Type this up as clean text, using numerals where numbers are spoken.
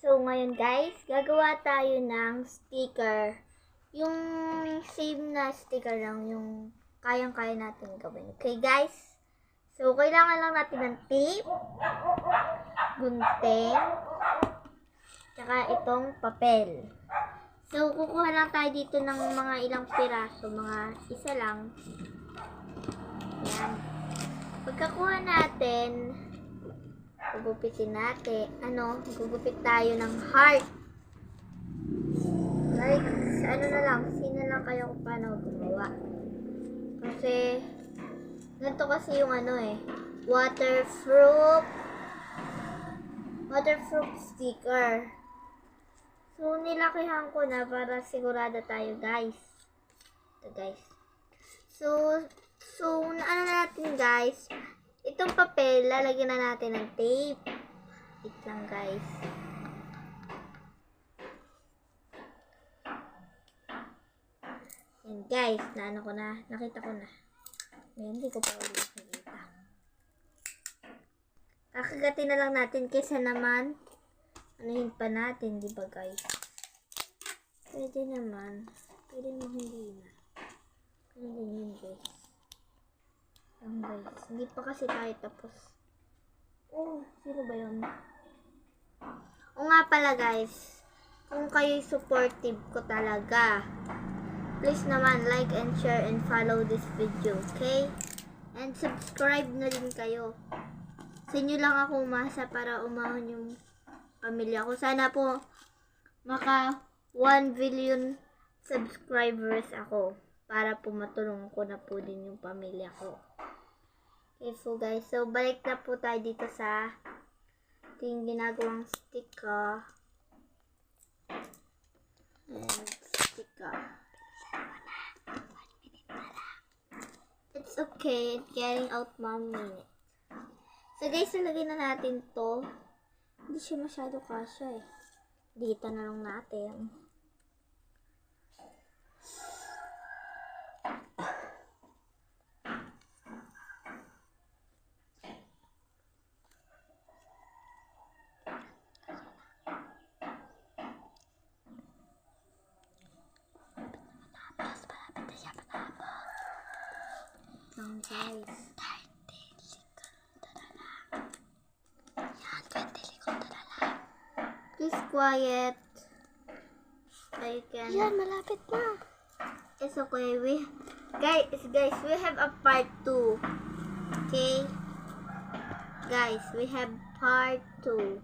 So, ngayon guys, gagawa tayo ng sticker. Yung same na sticker lang, yung kayang-kaya natin gawin. Okay guys? So, kailangan lang natin ng tape, gunting, tsaka itong papel. So, kukuha lang tayo dito ng mga ilang piraso, mga isa lang. Yan. Pagkakuha natin, gugupitin natin, gugupit tayo ng heart. Like, sino lang kayo kung paano gumawa. Kasi, ganito kasi yung waterproof sticker. So, nilakihan ko na para sigurado tayo, guys. Ito, guys. So, ano natin, guys? Itong papel, lalagyan na natin ng tape. Wait lang, guys. Yan, guys. Nakita ko na. Ayan, hindi ko pa ulit nakita. Kakagatin na lang natin kaysa naman anuhin pa natin, di ba, guys? Pwede naman. Pwede mo hindi na. Ganyan yun, guys. Guys, hindi pa kasi tayo tapos. Oh, sino ba yun? O nga pala guys, kung kayo'y supportive ko talaga, please naman like and share and follow this video, okay? And subscribe na din kayo. Sa inyo lang ako umasa para umahon yung pamilya ko. Sana po maka 1 billion subscribers ako para po matulungan ko na po din yung pamilya ko. Okay, so guys, balik na po tayo dito sa ating ginagawang sticker. It's okay, it's getting out 1 minute. So guys, nalagay na natin to. Hindi siya masyado kasya eh. Dito na lang natin. Guys. Please quiet. Yan, malapit na. It's okay. Guys, we have a part 2. Okay? Guys, we have part 2.